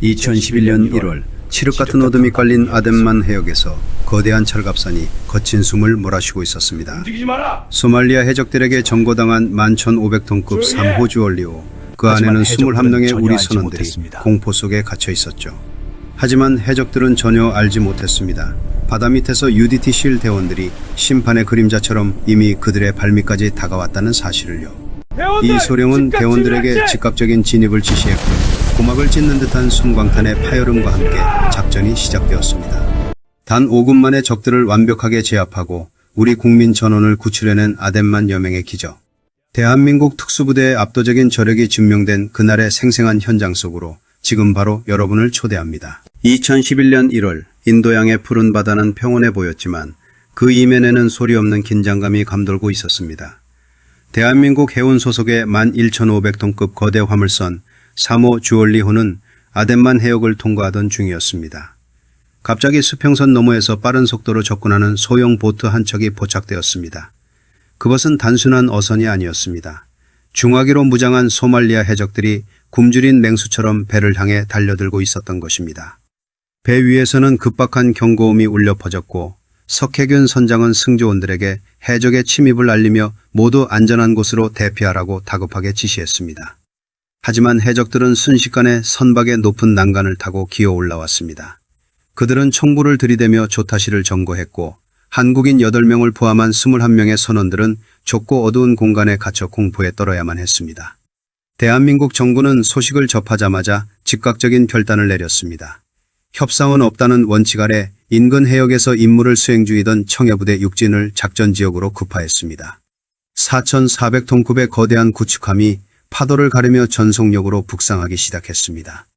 2011년 1월 칠흑 같은 어둠이 깔린 아덴만 해역에서 거대한 철갑선이 거친 숨을 몰아쉬고 있었습니다. 소말리아 해적들에게 점거당한 11,500톤급 3호 주얼리호, 그 안에는 21명의 우리 선원들이 공포 속에 갇혀 있었죠. 하지만 해적들은 전혀 알지 못했습니다. 바다 밑에서 UDT 실 대원들이 심판의 그림자처럼 이미 그들의 발밑까지 다가왔다는 사실을요. 이 소령은 대원들에게 즉각적인 진입을 지시했고 고막을 찢는 듯한 숨광탄의 파열음과 함께 작전이 시작되었습니다. 단 5분 만에 적들을 완벽하게 제압하고 우리 국민 전원을 구출해낸 아덴만 여명의 기적. 대한민국 특수부대의 압도적인 저력이 증명된 그날의 생생한 현장 속으로 지금 바로 여러분을 초대합니다. 2011년 1월 인도양의 푸른 바다는 평온해 보였지만 그 이면에는 소리 없는 긴장감이 감돌고 있었습니다. 대한민국 해운 소속의 11,500톤급 거대 화물선 3호 주얼리호는 아덴만 해역을 통과하던 중이었습니다. 갑자기 수평선 너머에서 빠른 속도로 접근하는 소형 보트 한 척이 포착되었습니다. 그것은 단순한 어선이 아니었습니다. 중화기로 무장한 소말리아 해적들이 굶주린 맹수처럼 배를 향해 달려들고 있었던 것입니다. 배 위에서는 급박한 경고음이 울려 퍼졌고 석혜균 선장은 승조원들에게 해적의 침입을 알리며 모두 안전한 곳으로 대피하라고 다급하게 지시했습니다. 하지만 해적들은 순식간에 선박의 높은 난간을 타고 기어 올라왔습니다. 그들은 총구를 들이대며 조타시를 점거했고 한국인 8명을 포함한 21명의 선원들은 좁고 어두운 공간에 갇혀 공포에 떨어야만 했습니다. 대한민국 정부는 소식을 접하자마자 즉각적인 결단을 내렸습니다. 협상은 없다는 원칙 아래 인근 해역에서 임무를 수행 중이던 청해부대 육진을 작전지역으로 급파했습니다. 4,400톤급의 거대한 구축함이 파도를 가르며 전속력으로 북상하기 시작했습니다.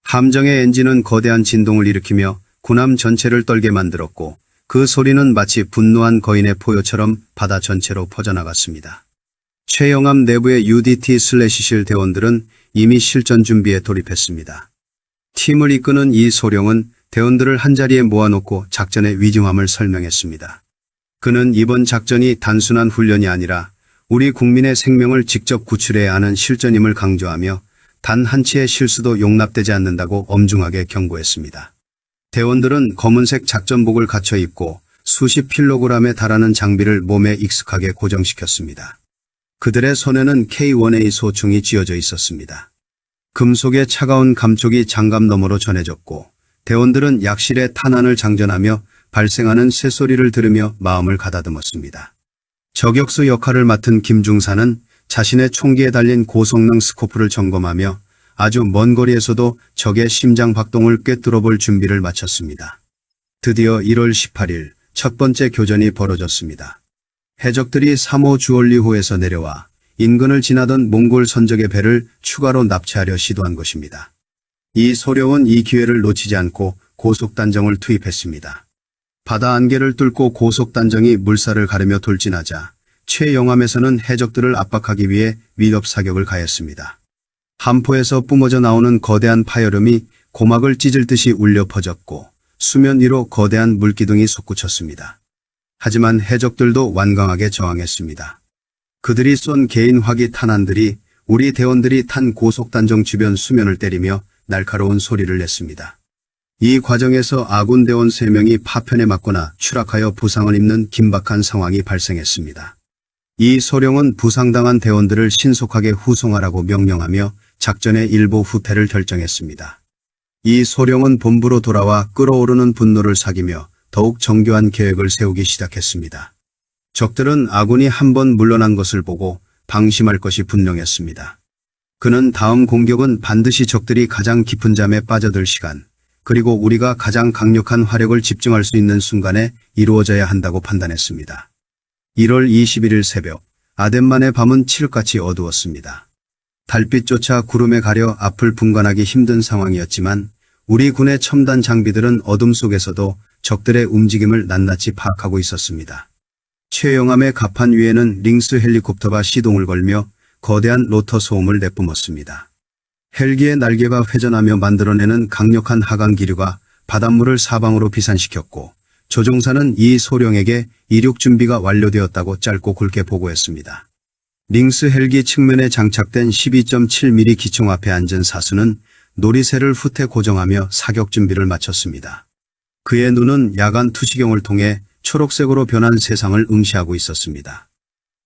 함정의 엔진은 거대한 진동을 일으키며 군함 전체를 떨게 만들었고 그 소리는 마치 분노한 거인의 포효처럼 바다 전체로 퍼져나갔습니다. 최영함 내부의 UDT/실 대원들은 이미 실전 준비에 돌입했습니다. 팀을 이끄는 이 소령은 대원들을 한자리에 모아놓고 작전의 위중함을 설명했습니다. 그는 이번 작전이 단순한 훈련이 아니라 우리 국민의 생명을 직접 구출해야 하는 실전임을 강조하며 단 한 치의 실수도 용납되지 않는다고 엄중하게 경고했습니다. 대원들은 검은색 작전복을 갖춰 입고 수십 킬로그램에 달하는 장비를 몸에 익숙하게 고정시켰습니다. 그들의 손에는 K1A 소총이 쥐어져 있었습니다. 금속의 차가운 감촉이 장갑 너머로 전해졌고 대원들은 약실에 탄환을 장전하며 발생하는 쇳소리를 들으며 마음을 가다듬었습니다. 저격수 역할을 맡은 김중사는 자신의 총기에 달린 고성능 스코프를 점검하며 아주 먼 거리에서도 적의 심장 박동을 꿰뚫어 볼 준비를 마쳤습니다. 드디어 1월 18일 첫 번째 교전이 벌어졌습니다. 해적들이 3호 주얼리호에서 내려와 인근을 지나던 몽골 선적의 배를 추가로 납치하려 시도한 것입니다. 이 소령은 이 기회를 놓치지 않고 고속단정을 투입했습니다. 바다 안개를 뚫고 고속단정이 물살을 가르며 돌진하자 최영함에서는 해적들을 압박하기 위해 위협 사격을 가했습니다. 함포에서 뿜어져 나오는 거대한 파열음이 고막을 찢을 듯이 울려 퍼졌고 수면 위로 거대한 물기둥이 솟구쳤습니다. 하지만 해적들도 완강하게 저항했습니다. 그들이 쏜 개인 화기 탄환들이 우리 대원들이 탄 고속단정 주변 수면을 때리며 날카로운 소리를 냈습니다. 이 과정에서 아군 대원 3명이 파편에 맞거나 추락하여 부상을 입는 긴박한 상황이 발생했습니다. 이 소령은 부상당한 대원들을 신속하게 후송하라고 명령하며 작전의 일부 후퇴를 결정했습니다. 이 소령은 본부로 돌아와 끓어오르는 분노를 사기며 더욱 정교한 계획을 세우기 시작했습니다. 적들은 아군이 한 번 물러난 것을 보고 방심할 것이 분명했습니다. 그는 다음 공격은 반드시 적들이 가장 깊은 잠에 빠져들 시간, 그리고 우리가 가장 강력한 화력을 집중할 수 있는 순간에 이루어져야 한다고 판단했습니다. 1월 21일 새벽, 아덴만의 밤은 칠흑같이 어두웠습니다. 달빛조차 구름에 가려 앞을 분간하기 힘든 상황이었지만 우리 군의 첨단 장비들은 어둠 속에서도 적들의 움직임을 낱낱이 파악하고 있었습니다. 최영함의 갑판 위에는 링스 헬리콥터가 시동을 걸며 거대한 로터 소음을 내뿜었습니다. 헬기의 날개가 회전하며 만들어내는 강력한 하강 기류가 바닷물을 사방으로 비산시켰고 조종사는 이 소령에게 이륙 준비가 완료되었다고 짧고 굵게 보고했습니다. 링스 헬기 측면에 장착된 12.7mm 기총 앞에 앉은 사수는 놀이새를 후퇴 고정하며 사격 준비를 마쳤습니다. 그의 눈은 야간 투시경을 통해 초록색으로 변한 세상을 응시하고 있었습니다.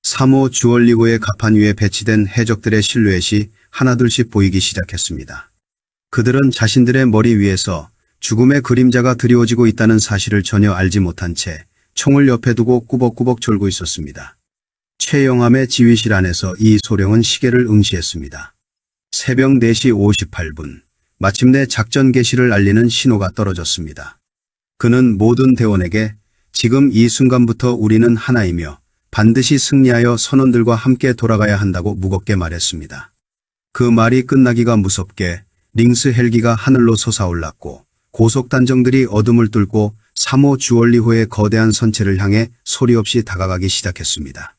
3호 주얼리호의 갑판 위에 배치된 해적들의 실루엣이 하나둘씩 보이기 시작했습니다. 그들은 자신들의 머리 위에서 죽음의 그림자가 드리워지고 있다는 사실을 전혀 알지 못한 채 총을 옆에 두고 꾸벅꾸벅 졸고 있었습니다. 최영함의 지휘실 안에서 이 소령은 시계를 응시했습니다. 새벽 4시 58분, 마침내 작전 개시를 알리는 신호가 떨어졌습니다. 그는 모든 대원에게 지금 이 순간부터 우리는 하나이며 반드시 승리하여 선원들과 함께 돌아가야 한다고 무겁게 말했습니다. 그 말이 끝나기가 무섭게 링스 헬기가 하늘로 솟아올랐고 고속단정들이 어둠을 뚫고 3호 주얼리호의 거대한 선체를 향해 소리 없이 다가가기 시작했습니다.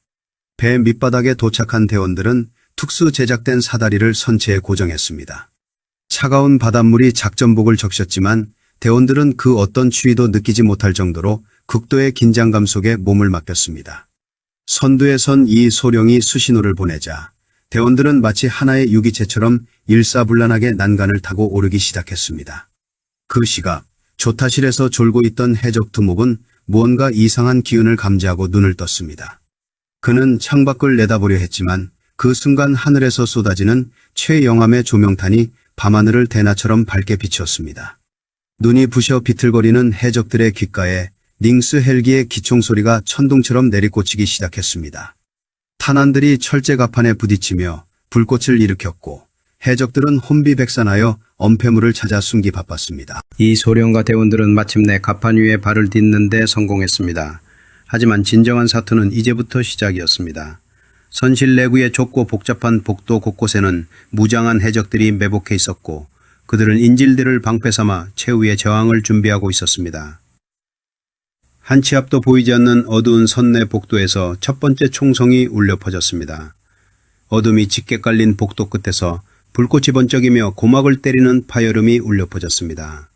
배 밑바닥에 도착한 대원들은 특수 제작된 사다리를 선체에 고정했습니다. 차가운 바닷물이 작전복을 적셨지만 대원들은 그 어떤 추위도 느끼지 못할 정도로 극도의 긴장감 속에 몸을 맡겼습니다. 선두에 선 이 소령이 수신호를 보내자 대원들은 마치 하나의 유기체처럼 일사불란하게 난간을 타고 오르기 시작했습니다. 그 시각 조타실에서 졸고 있던 해적 두목은 무언가 이상한 기운을 감지하고 눈을 떴습니다. 그는 창밖을 내다보려 했지만 그 순간 하늘에서 쏟아지는 최영함의 조명탄이 밤하늘을 대낮처럼 밝게 비추었습니다. 눈이 부셔 비틀거리는 해적들의 귓가에 링스 헬기의 기총소리가 천둥처럼 내리꽂히기 시작했습니다. 탄환들이 철제 갑판에 부딪히며 불꽃을 일으켰고 해적들은 혼비백산하여 엄폐물을 찾아 숨기 바빴습니다. 이 소령과 대원들은 마침내 갑판 위에 발을 딛는 데 성공했습니다. 하지만 진정한 사투는 이제부터 시작이었습니다. 선실 내구의 좁고 복잡한 복도 곳곳에는 무장한 해적들이 매복해 있었고 그들은 인질들을 방패 삼아 최후의 저항을 준비하고 있었습니다. 한 치 앞도 보이지 않는 어두운 선내 복도에서 첫 번째 총성이 울려 퍼졌습니다. 어둠이 짙게 깔린 복도 끝에서 불꽃이 번쩍이며 고막을 때리는 파열음이 울려 퍼졌습니다.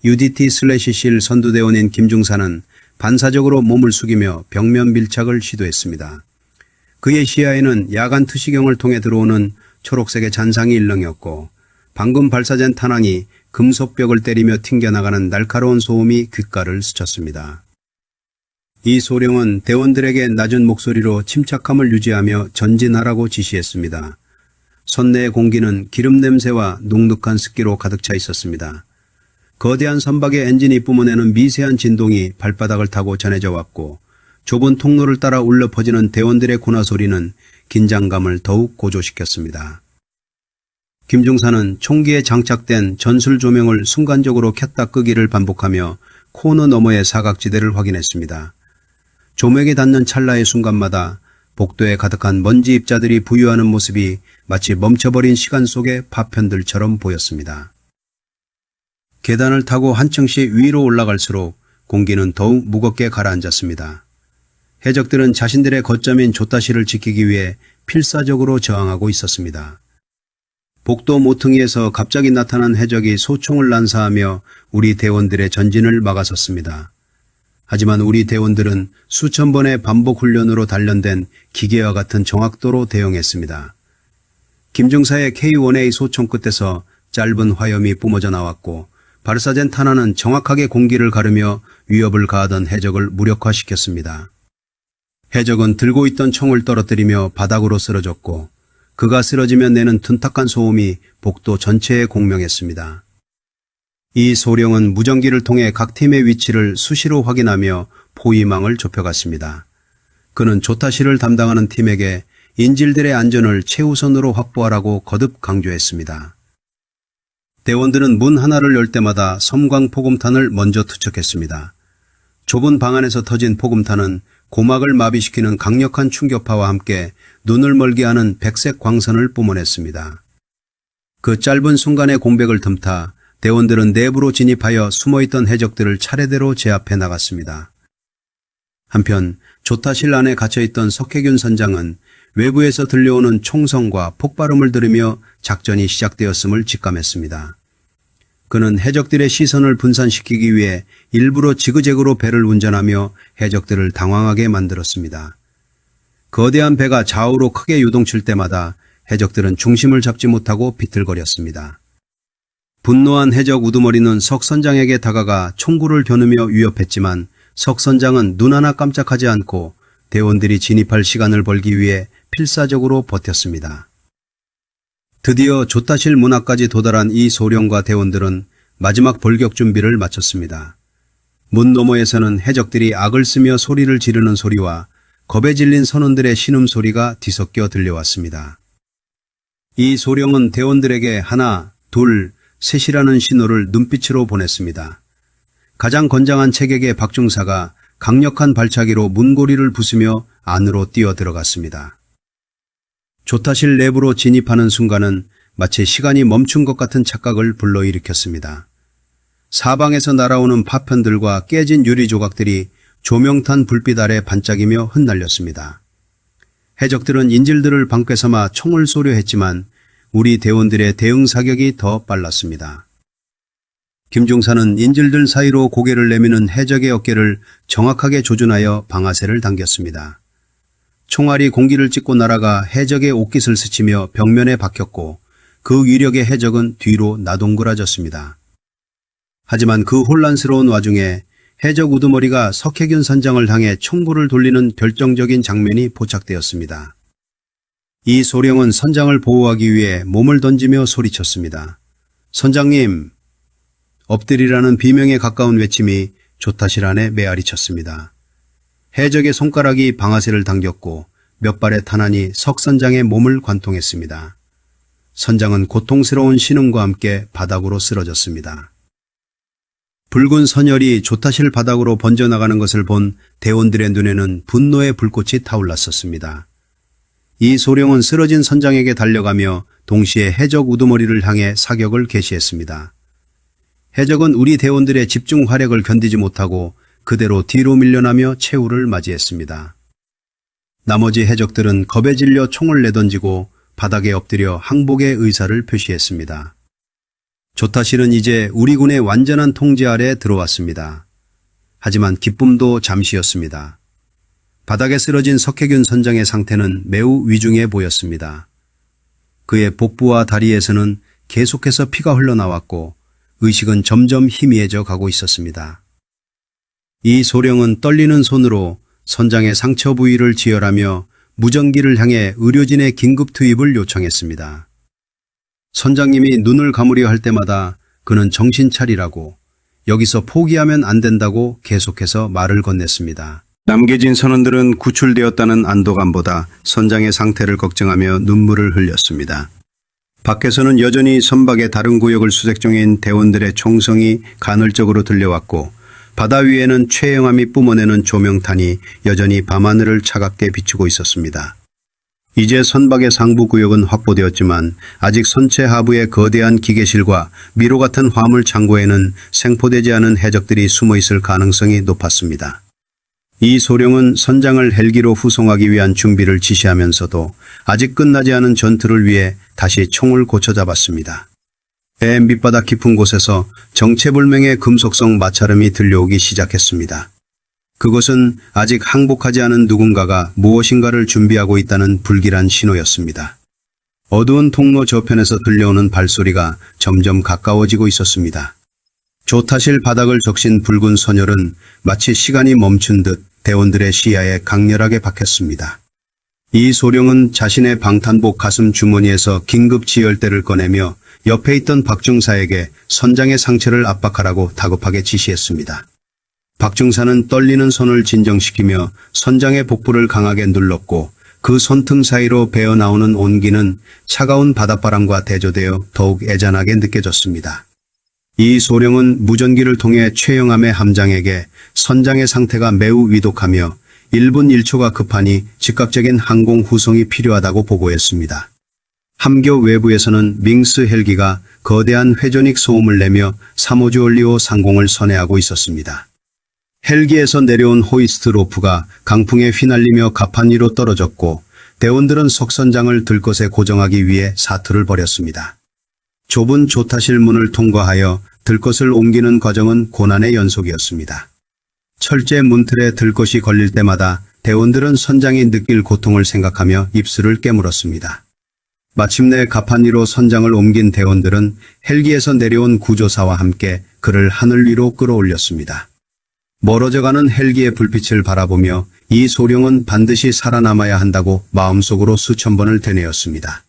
UDT/실 선두대원인 김중사는 반사적으로 몸을 숙이며 벽면 밀착을 시도했습니다. 그의 시야에는 야간 투시경을 통해 들어오는 초록색의 잔상이 일렁였고 방금 발사된 탄환이 금속벽을 때리며 튕겨나가는 날카로운 소음이 귓가를 스쳤습니다. 이 소령은 대원들에게 낮은 목소리로 침착함을 유지하며 전진하라고 지시했습니다. 선내의 공기는 기름 냄새와 눅눅한 습기로 가득 차 있었습니다. 거대한 선박의 엔진이 뿜어내는 미세한 진동이 발바닥을 타고 전해져 왔고 좁은 통로를 따라 울려 퍼지는 대원들의 고나 소리는 긴장감을 더욱 고조시켰습니다. 김중사는 총기에 장착된 전술 조명을 순간적으로 켰다 끄기를 반복하며 코너 너머의 사각지대를 확인했습니다. 조명이 닿는 찰나의 순간마다 복도에 가득한 먼지 입자들이 부유하는 모습이 마치 멈춰버린 시간 속의 파편들처럼 보였습니다. 계단을 타고 한 층씩 위로 올라갈수록 공기는 더욱 무겁게 가라앉았습니다. 해적들은 자신들의 거점인 조타실을 지키기 위해 필사적으로 저항하고 있었습니다. 복도 모퉁이에서 갑자기 나타난 해적이 소총을 난사하며 우리 대원들의 전진을 막아섰습니다. 하지만 우리 대원들은 수천 번의 반복 훈련으로 단련된 기계와 같은 정확도로 대응했습니다. 김중사의 K1A 소총 끝에서 짧은 화염이 뿜어져 나왔고 발사된 탄환은 정확하게 공기를 가르며 위협을 가하던 해적을 무력화시켰습니다. 해적은 들고 있던 총을 떨어뜨리며 바닥으로 쓰러졌고 그가 쓰러지면 내는 둔탁한 소음이 복도 전체에 공명했습니다. 이 소령은 무전기를 통해 각 팀의 위치를 수시로 확인하며 포위망을 좁혀갔습니다. 그는 조타실을 담당하는 팀에게 인질들의 안전을 최우선으로 확보하라고 거듭 강조했습니다. 대원들은 문 하나를 열 때마다 섬광 포금탄을 먼저 투척했습니다. 좁은 방 안에서 터진 포금탄은 고막을 마비시키는 강력한 충격파와 함께 눈을 멀게 하는 백색 광선을 뿜어냈습니다. 그 짧은 순간의 공백을 틈타 대원들은 내부로 진입하여 숨어있던 해적들을 차례대로 제압해 나갔습니다. 한편 조타실 안에 갇혀있던 석혜균 선장은 외부에서 들려오는 총성과 폭발음을 들으며 작전이 시작되었음을 직감했습니다. 그는 해적들의 시선을 분산시키기 위해 일부러 지그재그로 배를 운전하며 해적들을 당황하게 만들었습니다. 거대한 배가 좌우로 크게 요동칠 때마다 해적들은 중심을 잡지 못하고 비틀거렸습니다. 분노한 해적 우두머리는 석 선장에게 다가가 총구를 겨누며 위협했지만 석 선장은 눈 하나 깜짝하지 않고 대원들이 진입할 시간을 벌기 위해 필사적으로 버텼습니다. 드디어 조타실 문 앞까지 도달한 이 소령과 대원들은 마지막 벌격 준비를 마쳤습니다. 문 너머에서는 해적들이 악을 쓰며 소리를 지르는 소리와 겁에 질린 선원들의 신음소리가 뒤섞여 들려왔습니다. 이 소령은 대원들에게 하나, 둘, 셋이라는 신호를 눈빛으로 보냈습니다. 가장 건장한 체격의 박중사가 강력한 발차기로 문고리를 부수며 안으로 뛰어 들어갔습니다. 조타실 내부로 진입하는 순간은 마치 시간이 멈춘 것 같은 착각을 불러일으켰습니다. 사방에서 날아오는 파편들과 깨진 유리 조각들이 조명탄 불빛 아래 반짝이며 흩날렸습니다. 해적들은 인질들을 방패 삼아 총을 쏘려 했지만 우리 대원들의 대응 사격이 더 빨랐습니다. 김중사는 인질들 사이로 고개를 내미는 해적의 어깨를 정확하게 조준하여 방아쇠를 당겼습니다. 총알이 공기를 찢고 날아가 해적의 옷깃을 스치며 벽면에 박혔고 그 위력의 해적은 뒤로 나동그라졌습니다. 하지만 그 혼란스러운 와중에 해적 우두머리가 석혜균 선장을 향해 총구를 돌리는 결정적인 장면이 포착되었습니다. 이 소령은 선장을 보호하기 위해 몸을 던지며 소리쳤습니다. 선장님! 엎드리라는 비명에 가까운 외침이 조타실 안에 메아리 쳤습니다. 해적의 손가락이 방아쇠를 당겼고 몇 발의 탄환이 석 선장의 몸을 관통했습니다. 선장은 고통스러운 신음과 함께 바닥으로 쓰러졌습니다. 붉은 선혈이 조타실 바닥으로 번져나가는 것을 본 대원들의 눈에는 분노의 불꽃이 타올랐었습니다. 이 소령은 쓰러진 선장에게 달려가며 동시에 해적 우두머리를 향해 사격을 개시했습니다. 해적은 우리 대원들의 집중 화력을 견디지 못하고 그대로 뒤로 밀려나며 최후를 맞이했습니다. 나머지 해적들은 겁에 질려 총을 내던지고 바닥에 엎드려 항복의 의사를 표시했습니다. 조타실은 이제 우리 군의 완전한 통제 아래 들어왔습니다. 하지만 기쁨도 잠시였습니다. 바닥에 쓰러진 석혜균 선장의 상태는 매우 위중해 보였습니다. 그의 복부와 다리에서는 계속해서 피가 흘러나왔고 의식은 점점 희미해져 가고 있었습니다. 이 소령은 떨리는 손으로 선장의 상처 부위를 지혈하며 무전기를 향해 의료진의 긴급 투입을 요청했습니다. 선장님이 눈을 감으려 할 때마다 그는 정신 차리라고, 여기서 포기하면 안 된다고 계속해서 말을 건넸습니다. 남겨진 선원들은 구출되었다는 안도감보다 선장의 상태를 걱정하며 눈물을 흘렸습니다. 밖에서는 여전히 선박의 다른 구역을 수색 중인 대원들의 총성이 간헐적으로 들려왔고 바다 위에는 최영함이 뿜어내는 조명탄이 여전히 밤하늘을 차갑게 비추고 있었습니다. 이제 선박의 상부 구역은 확보되었지만 아직 선체 하부의 거대한 기계실과 미로 같은 화물 창고에는 생포되지 않은 해적들이 숨어 있을 가능성이 높았습니다. 이 소령은 선장을 헬기로 후송하기 위한 준비를 지시하면서도 아직 끝나지 않은 전투를 위해 다시 총을 고쳐잡았습니다. 배 밑바닥 깊은 곳에서 정체불명의 금속성 마찰음이 들려오기 시작했습니다. 그것은 아직 항복하지 않은 누군가가 무엇인가를 준비하고 있다는 불길한 신호였습니다. 어두운 통로 저편에서 들려오는 발소리가 점점 가까워지고 있었습니다. 조타실 바닥을 적신 붉은 선혈은 마치 시간이 멈춘 듯 대원들의 시야에 강렬하게 박혔습니다. 이 소령은 자신의 방탄복 가슴 주머니에서 긴급 지혈대를 꺼내며 옆에 있던 박중사에게 선장의 상체를 압박하라고 다급하게 지시했습니다. 박중사는 떨리는 손을 진정시키며 선장의 복부를 강하게 눌렀고 그 손등 사이로 배어나오는 온기는 차가운 바닷바람과 대조되어 더욱 애잔하게 느껴졌습니다. 이 소령은 무전기를 통해 최영함의 함장에게 선장의 상태가 매우 위독하며 1분 1초가 급하니 즉각적인 항공 후송이 필요하다고 보고했습니다. 함교 외부에서는 밍스 헬기가 거대한 회전익 소음을 내며 3호주 올리오 상공을 선회하고 있었습니다. 헬기에서 내려온 호이스트 로프가 강풍에 휘날리며 갑판 위로 떨어졌고 대원들은 석선장을 들것에 고정하기 위해 사투를 벌였습니다. 좁은 조타실 문을 통과하여 들것을 옮기는 과정은 고난의 연속이었습니다. 철제 문틀에 들것이 걸릴 때마다 대원들은 선장이 느낄 고통을 생각하며 입술을 깨물었습니다. 마침내 가판위로 선장을 옮긴 대원들은 헬기에서 내려온 구조사와 함께 그를 하늘 위로 끌어올렸습니다. 멀어져가는 헬기의 불빛을 바라보며 이 소령은 반드시 살아남아야 한다고 마음속으로 수천 번을 되뇌었습니다.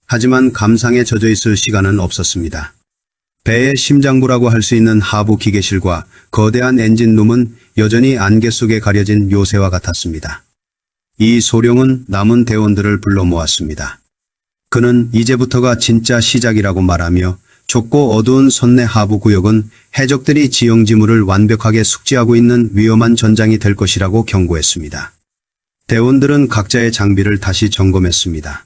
하지만 감상에 젖어 있을 시간은 없었습니다. 배의 심장부라고 할 수 있는 하부 기계실과 거대한 엔진룸은 여전히 안개 속에 가려진 요새와 같았습니다. 이 소령은 남은 대원들을 불러 모았습니다. 그는 이제부터가 진짜 시작이라고 말하며 좁고 어두운 선내 하부 구역은 해적들이 지형지물을 완벽하게 숙지하고 있는 위험한 전장이 될 것이라고 경고했습니다. 대원들은 각자의 장비를 다시 점검했습니다.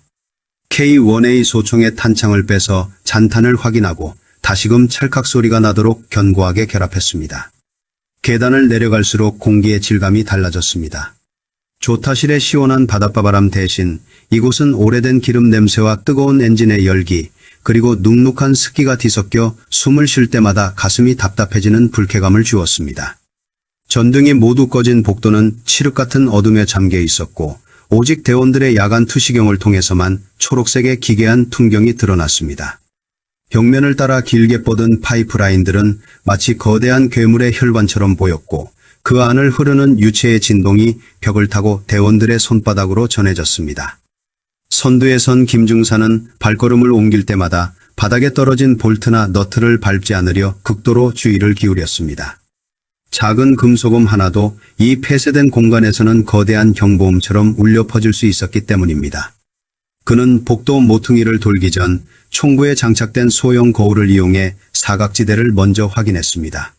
K-1A 소총의 탄창을 빼서 잔탄을 확인하고 다시금 찰칵 소리가 나도록 견고하게 결합했습니다. 계단을 내려갈수록 공기의 질감이 달라졌습니다. 조타실의 시원한 바닷바바람 대신 이곳은 오래된 기름 냄새와 뜨거운 엔진의 열기, 그리고 눅눅한 습기가 뒤섞여 숨을 쉴 때마다 가슴이 답답해지는 불쾌감을 주었습니다. 전등이 모두 꺼진 복도는 칠흑 같은 어둠에 잠겨 있었고 오직 대원들의 야간 투시경을 통해서만 초록색의 기괴한 풍경이 드러났습니다. 벽면을 따라 길게 뻗은 파이프라인들은 마치 거대한 괴물의 혈관처럼 보였고 그 안을 흐르는 유체의 진동이 벽을 타고 대원들의 손바닥으로 전해졌습니다. 선두에 선 김중사는 발걸음을 옮길 때마다 바닥에 떨어진 볼트나 너트를 밟지 않으려 극도로 주의를 기울였습니다. 작은 금속음 하나도 이 폐쇄된 공간에서는 거대한 경보음처럼 울려 퍼질 수 있었기 때문입니다. 그는 복도 모퉁이를 돌기 전 총구에 장착된 소형 거울을 이용해 사각지대를 먼저 확인했습니다.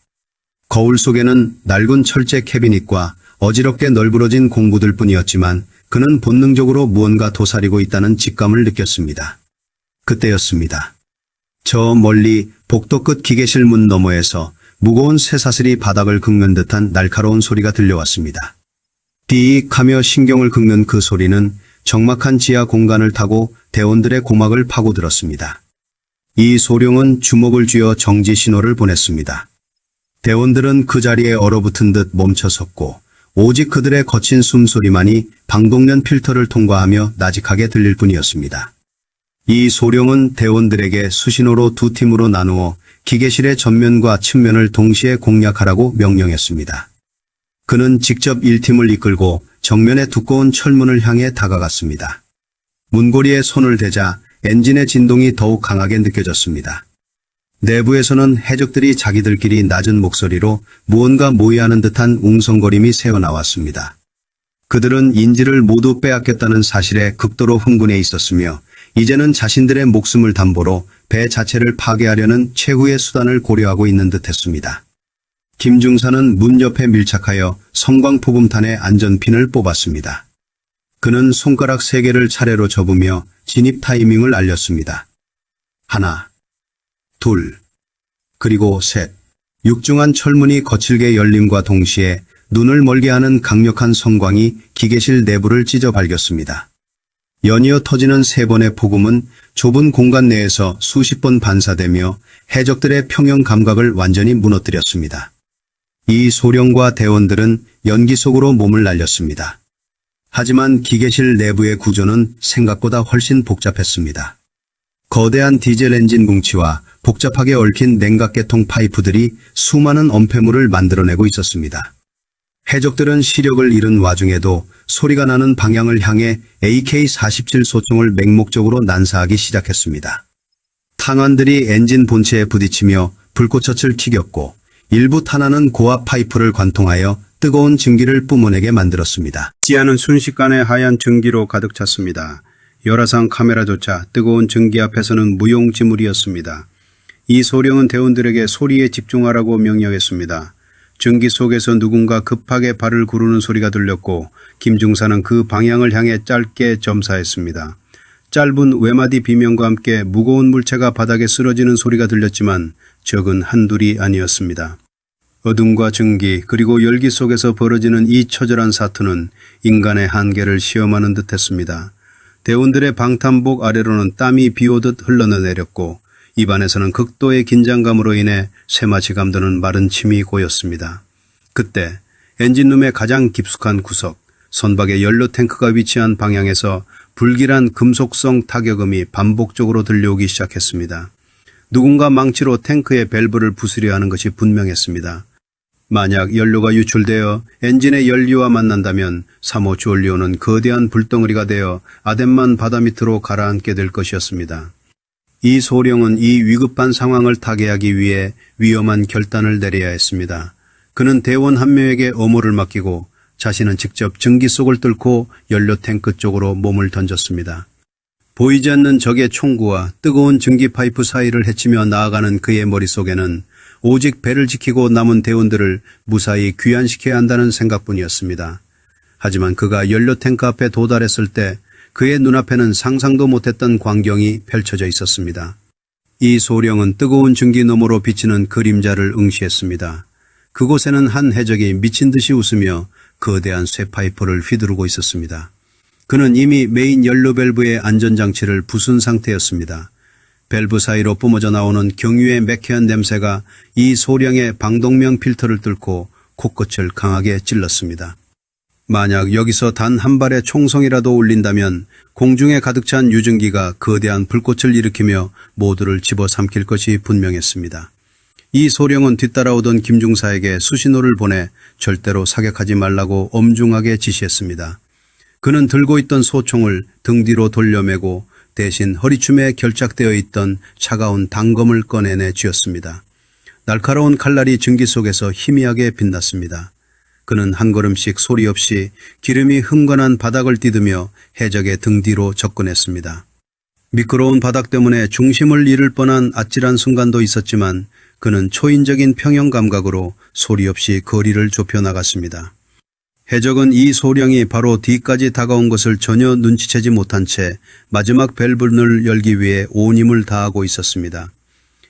거울 속에는 낡은 철제 캐비닛과 어지럽게 널브러진 공구들 뿐이었지만 그는 본능적으로 무언가 도사리고 있다는 직감을 느꼈습니다. 그때였습니다. 저 멀리 복도 끝 기계실 문 너머에서 무거운 쇠사슬이 바닥을 긁는 듯한 날카로운 소리가 들려왔습니다. 삐익 하며 신경을 긁는 그 소리는 적막한 지하 공간을 타고 대원들의 고막을 파고들었습니다. 이 소령은 주먹을 쥐어 정지 신호를 보냈습니다. 대원들은 그 자리에 얼어붙은 듯 멈춰섰고 오직 그들의 거친 숨소리만이 방독면 필터를 통과하며 나직하게 들릴 뿐이었습니다. 이 소령은 대원들에게 수신호로 두 팀으로 나누어 기계실의 전면과 측면을 동시에 공략하라고 명령했습니다. 그는 직접 1팀을 이끌고 정면의 두꺼운 철문을 향해 다가갔습니다. 문고리에 손을 대자 엔진의 진동이 더욱 강하게 느껴졌습니다. 내부에서는 해적들이 자기들끼리 낮은 목소리로 무언가 모의하는 듯한 웅성거림이 새어나왔습니다. 그들은 인지를 모두 빼앗겼다는 사실에 극도로 흥분해 있었으며 이제는 자신들의 목숨을 담보로 배 자체를 파괴하려는 최후의 수단을 고려하고 있는 듯했습니다. 김중사는 문 옆에 밀착하여 성광포금탄의 안전핀을 뽑았습니다. 그는 손가락 3개를 차례로 접으며 진입 타이밍을 알렸습니다. 하나, 둘, 그리고 셋. 육중한 철문이 거칠게 열림과 동시에 눈을 멀게 하는 강력한 성광이 기계실 내부를 찢어 발겼습니다. 연이어 터지는 3번의 폭음은 좁은 공간 내에서 수십 번 반사되며 해적들의 평형 감각을 완전히 무너뜨렸습니다. 이 소령과 대원들은 연기 속으로 몸을 날렸습니다. 하지만 기계실 내부의 구조는 생각보다 훨씬 복잡했습니다. 거대한 디젤 엔진 뭉치와 복잡하게 얽힌 냉각계통 파이프들이 수많은 엄폐물을 만들어내고 있었습니다. 해적들은 시력을 잃은 와중에도 소리가 나는 방향을 향해 AK-47 소총을 맹목적으로 난사하기 시작했습니다. 탄환들이 엔진 본체에 부딪히며 불꽃젖을 튀겼고 일부 탄환은 고압 파이프를 관통하여 뜨거운 증기를 뿜어내게 만들었습니다. 시야는 순식간에 하얀 증기로 가득 찼습니다. 열화상 카메라조차 뜨거운 증기 앞에서는 무용지물이었습니다. 이 소령은 대원들에게 소리에 집중하라고 명령했습니다. 증기 속에서 누군가 급하게 발을 구르는 소리가 들렸고 김중사는 그 방향을 향해 짧게 점사했습니다. 짧은 외마디 비명과 함께 무거운 물체가 바닥에 쓰러지는 소리가 들렸지만 적은 한둘이 아니었습니다. 어둠과 증기 그리고 열기 속에서 벌어지는 이 처절한 사투는 인간의 한계를 시험하는 듯했습니다. 대원들의 방탄복 아래로는 땀이 비오듯 흘러내렸고 입안에서는 극도의 긴장감으로 인해 쇠마치 감도는 마른 침이 고였습니다. 그때 엔진룸의 가장 깊숙한 구석, 선박의 연료 탱크가 위치한 방향에서 불길한 금속성 타격음이 반복적으로 들려오기 시작했습니다. 누군가 망치로 탱크의 밸브를 부수려 하는 것이 분명했습니다. 만약 연료가 유출되어 엔진의 연료와 만난다면 3호 주얼리오는 거대한 불덩어리가 되어 아덴만 바다 밑으로 가라앉게 될 것이었습니다. 이 소령은 이 위급한 상황을 타개하기 위해 위험한 결단을 내려야 했습니다. 그는 대원 한 명에게 어무를 맡기고 자신은 직접 증기 속을 뚫고 연료 탱크 쪽으로 몸을 던졌습니다. 보이지 않는 적의 총구와 뜨거운 증기 파이프 사이를 헤치며 나아가는 그의 머릿속에는 오직 배를 지키고 남은 대원들을 무사히 귀환시켜야 한다는 생각뿐이었습니다. 하지만 그가 연료 탱크 앞에 도달했을 때 그의 눈앞에는 상상도 못했던 광경이 펼쳐져 있었습니다. 이 소령은 뜨거운 증기 너머로 비치는 그림자를 응시했습니다. 그곳에는 한 해적이 미친 듯이 웃으며 거대한 쇠파이프를 휘두르고 있었습니다. 그는 이미 메인 연료 밸브의 안전장치를 부순 상태였습니다. 밸브 사이로 뿜어져 나오는 경유의 매캐한 냄새가 이 소량의 방독면 필터를 뚫고 코끝을 강하게 찔렀습니다. 만약 여기서 단 한 발의 총성이라도 울린다면 공중에 가득 찬 유증기가 거대한 불꽃을 일으키며 모두를 집어삼킬 것이 분명했습니다. 이 소령은 뒤따라오던 김중사에게 수신호를 보내 절대로 사격하지 말라고 엄중하게 지시했습니다. 그는 들고 있던 소총을 등 뒤로 돌려매고 대신 허리춤에 결착되어 있던 차가운 단검을 꺼내내 쥐었습니다. 날카로운 칼날이 증기 속에서 희미하게 빛났습니다. 그는 한 걸음씩 소리 없이 기름이 흥건한 바닥을 디디며 해적의 등 뒤로 접근했습니다. 미끄러운 바닥 때문에 중심을 잃을 뻔한 아찔한 순간도 있었지만 그는 초인적인 평형 감각으로 소리 없이 거리를 좁혀 나갔습니다. 해적은 이 소량이 바로 뒤까지 다가온 것을 전혀 눈치채지 못한 채 마지막 밸브를 열기 위해 온 힘을 다하고 있었습니다.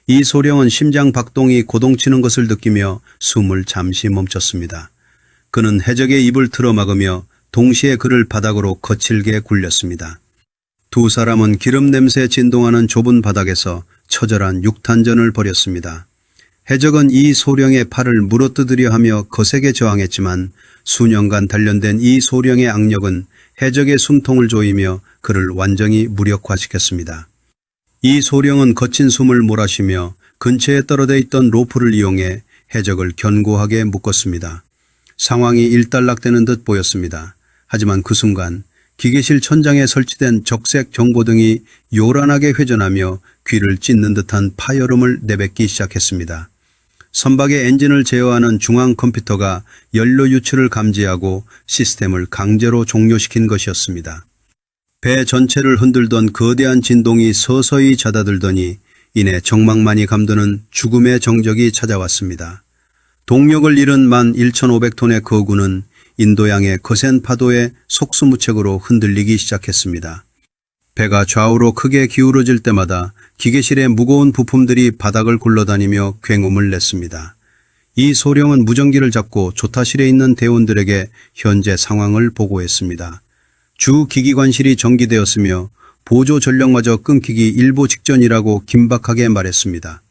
이 소령은 심장 박동이 고동치는 것을 느끼며 숨을 잠시 멈췄습니다. 그는 해적의 입을 틀어막으며 동시에 그를 바닥으로 거칠게 굴렸습니다. 두 사람은 기름 냄새에 진동하는 좁은 바닥에서 처절한 육탄전을 벌였습니다. 해적은 이 소령의 팔을 물어뜯으려 하며 거세게 저항했지만 수년간 단련된 이 소령의 악력은 해적의 숨통을 조이며 그를 완전히 무력화시켰습니다. 이 소령은 거친 숨을 몰아쉬며 근처에 떨어져 있던 로프를 이용해 해적을 견고하게 묶었습니다. 상황이 일단락되는 듯 보였습니다. 하지만 그 순간 기계실 천장에 설치된 적색 경보등이 요란하게 회전하며 귀를 찢는 듯한 파열음을 내뱉기 시작했습니다. 선박의 엔진을 제어하는 중앙 컴퓨터가 연료 유출을 감지하고 시스템을 강제로 종료시킨 것이었습니다. 배 전체를 흔들던 거대한 진동이 서서히 잦아들더니 이내 정막만이 감도는 죽음의 정적이 찾아왔습니다. 동력을 잃은 11,500톤의 거구는 인도양의 거센 파도에 속수무책으로 흔들리기 시작했습니다. 배가 좌우로 크게 기울어질 때마다 기계실의 무거운 부품들이 바닥을 굴러다니며 굉음을 냈습니다. 이 소령은 무전기를 잡고 조타실에 있는 대원들에게 현재 상황을 보고했습니다. 주 기기관실이 정지되었으며 보조 전력마저 끊기기 일보 직전이라고 긴박하게 말했습니다.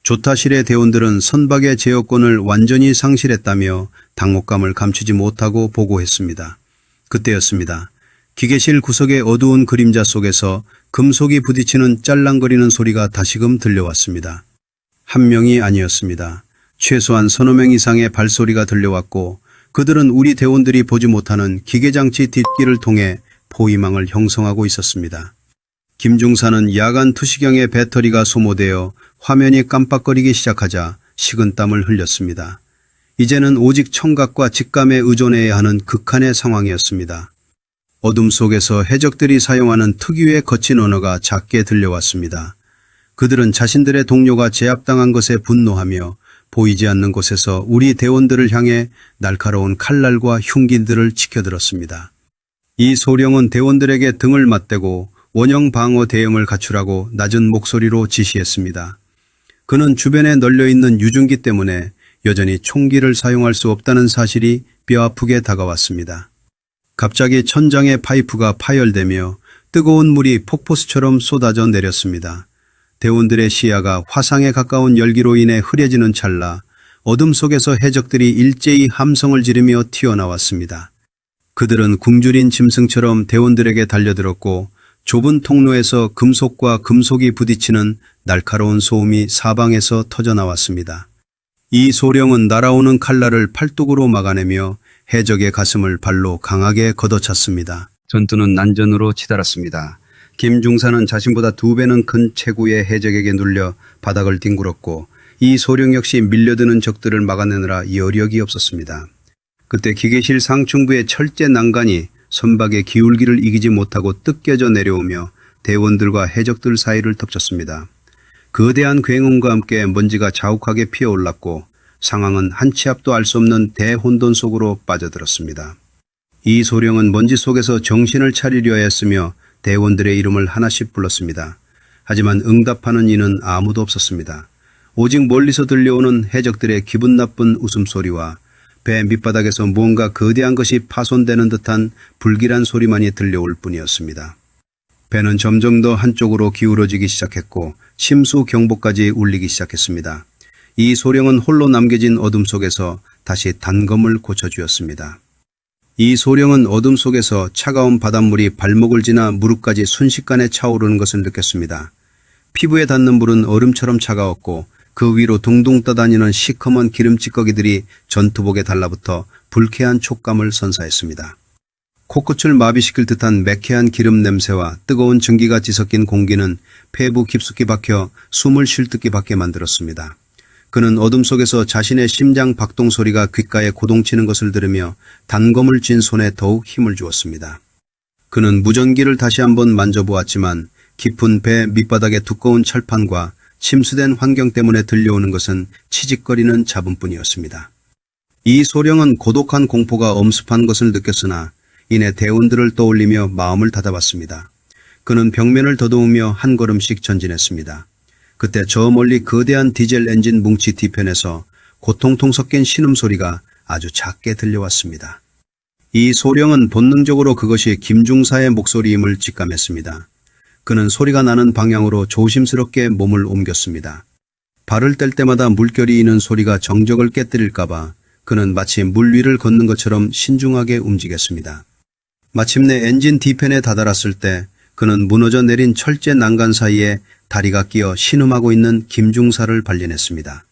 조타실의 대원들은 선박의 제어권을 완전히 상실했다며 당혹감을 감추지 못하고 보고했습니다. 그때였습니다. 기계실 구석의 어두운 그림자 속에서 금속이 부딪히는 짤랑거리는 소리가 다시금 들려왔습니다. 한 명이 아니었습니다. 최소한 서너 명 이상의 발소리가 들려왔고 그들은 우리 대원들이 보지 못하는 기계장치 뒷길을 통해 포위망을 형성하고 있었습니다. 김중사는 야간 투시경의 배터리가 소모되어 화면이 깜빡거리기 시작하자 식은땀을 흘렸습니다. 이제는 오직 청각과 직감에 의존해야 하는 극한의 상황이었습니다. 어둠 속에서 해적들이 사용하는 특유의 거친 언어가 작게 들려왔습니다. 그들은 자신들의 동료가 제압당한 것에 분노하며 보이지 않는 곳에서 우리 대원들을 향해 날카로운 칼날과 흉기들을 치켜들었습니다. 이 소령은 대원들에게 등을 맞대고 원형 방어 대응을 갖추라고 낮은 목소리로 지시했습니다. 그는 주변에 널려있는 유증기 때문에 여전히 총기를 사용할 수 없다는 사실이 뼈아프게 다가왔습니다. 갑자기 천장의 파이프가 파열되며 뜨거운 물이 폭포수처럼 쏟아져 내렸습니다. 대원들의 시야가 화상에 가까운 열기로 인해 흐려지는 찰나 어둠 속에서 해적들이 일제히 함성을 지르며 튀어나왔습니다. 그들은 굶주린 짐승처럼 대원들에게 달려들었고 좁은 통로에서 금속과 금속이 부딪히는 날카로운 소음이 사방에서 터져나왔습니다. 이 소령은 날아오는 칼날을 팔뚝으로 막아내며 해적의 가슴을 발로 강하게 걷어찼습니다. 전투는 난전으로 치달았습니다. 김중사는 자신보다 2배는 큰 체구의 해적에게 눌려 바닥을 뒹굴었고 이 소령 역시 밀려드는 적들을 막아내느라 여력이 없었습니다. 그때 기계실 상층부의 철제 난간이 선박의 기울기를 이기지 못하고 뜯겨져 내려오며 대원들과 해적들 사이를 덮쳤습니다. 거대한 굉음과 함께 먼지가 자욱하게 피어올랐고 상황은 한 치 앞도 알 수 없는 대혼돈 속으로 빠져들었습니다. 이 소령은 먼지 속에서 정신을 차리려 했으며 대원들의 이름을 하나씩 불렀습니다. 하지만 응답하는 이는 아무도 없었습니다. 오직 멀리서 들려오는 해적들의 기분 나쁜 웃음소리와 배 밑바닥에서 무언가 거대한 것이 파손되는 듯한 불길한 소리만이 들려올 뿐이었습니다. 배는 점점 더 한쪽으로 기울어지기 시작했고 침수 경보까지 울리기 시작했습니다. 이 소령은 홀로 남겨진 어둠 속에서 다시 단검을 고쳐주었습니다. 이 소령은 어둠 속에서 차가운 바닷물이 발목을 지나 무릎까지 순식간에 차오르는 것을 느꼈습니다. 피부에 닿는 물은 얼음처럼 차가웠고 그 위로 둥둥 떠다니는 시커먼 기름 찌꺼기들이 전투복에 달라붙어 불쾌한 촉감을 선사했습니다. 코끝을 마비시킬 듯한 매캐한 기름 냄새와 뜨거운 증기가 뒤섞인 공기는 폐부 깊숙이 박혀 숨을 쉴 듯이 받게 만들었습니다. 그는 어둠 속에서 자신의 심장 박동 소리가 귓가에 고동치는 것을 들으며 단검을 쥔 손에 더욱 힘을 주었습니다. 그는 무전기를 다시 한번 만져보았지만 깊은 배 밑바닥의 두꺼운 철판과 침수된 환경 때문에 들려오는 것은 치직거리는 잡음뿐이었습니다. 이 소령은 고독한 공포가 엄습한 것을 느꼈으나 이내 대원들을 떠올리며 마음을 다잡았습니다. 그는 벽면을 더듬으며 한 걸음씩 전진했습니다. 그때 저 멀리 거대한 디젤 엔진 뭉치 뒤편에서 고통통 섞인 신음소리가 아주 작게 들려왔습니다. 이 소령은 본능적으로 그것이 김중사의 목소리임을 직감했습니다. 그는 소리가 나는 방향으로 조심스럽게 몸을 옮겼습니다. 발을 뗄 때마다 물결이 이는 소리가 정적을 깨뜨릴까봐 그는 마치 물 위를 걷는 것처럼 신중하게 움직였습니다. 마침내 엔진 뒤편에 다다랐을 때 그는 무너져 내린 철제 난간 사이에 다리가 끼어 신음하고 있는 김중사를 발견했습니다.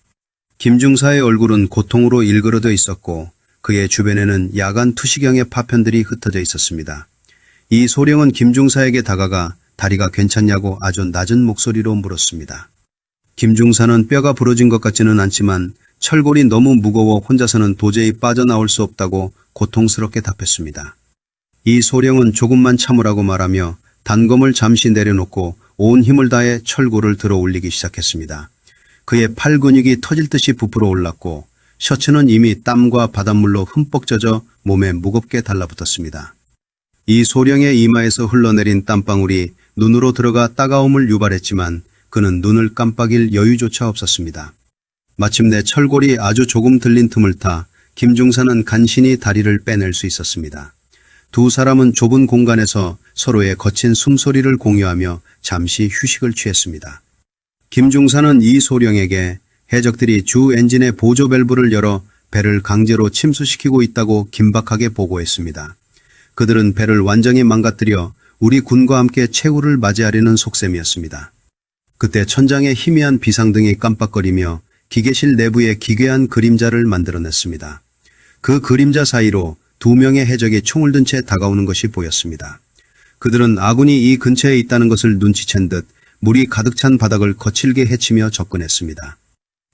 김중사의 얼굴은 고통으로 일그러져 있었고 그의 주변에는 야간 투시경의 파편들이 흩어져 있었습니다. 이 소령은 김중사에게 다가가 다리가 괜찮냐고 아주 낮은 목소리로 물었습니다. 김중사는 뼈가 부러진 것 같지는 않지만 철골이 너무 무거워 혼자서는 도저히 빠져나올 수 없다고 고통스럽게 답했습니다. 이 소령은 조금만 참으라고 말하며 단검을 잠시 내려놓고 온 힘을 다해 철골을 들어 올리기 시작했습니다. 그의 팔 근육이 터질 듯이 부풀어 올랐고 셔츠는 이미 땀과 바닷물로 흠뻑 젖어 몸에 무겁게 달라붙었습니다. 이 소령의 이마에서 흘러내린 땀방울이 눈으로 들어가 따가움을 유발했지만 그는 눈을 깜빡일 여유조차 없었습니다. 마침내 철골이 아주 조금 들린 틈을 타 김중사는 간신히 다리를 빼낼 수 있었습니다. 두 사람은 좁은 공간에서 서로의 거친 숨소리를 공유하며 잠시 휴식을 취했습니다. 김중사는 이 소령에게 해적들이 주 엔진의 보조 밸브를 열어 배를 강제로 침수시키고 있다고 긴박하게 보고했습니다. 그들은 배를 완전히 망가뜨려 우리 군과 함께 최후를 맞이하려는 속셈이었습니다. 그때 천장에 희미한 비상등이 깜빡거리며 기계실 내부에 기괴한 그림자를 만들어냈습니다. 그 그림자 사이로 2명의 해적이 총을 든 채 다가오는 것이 보였습니다. 그들은 아군이 이 근처에 있다는 것을 눈치챈 듯 물이 가득 찬 바닥을 거칠게 헤치며 접근했습니다.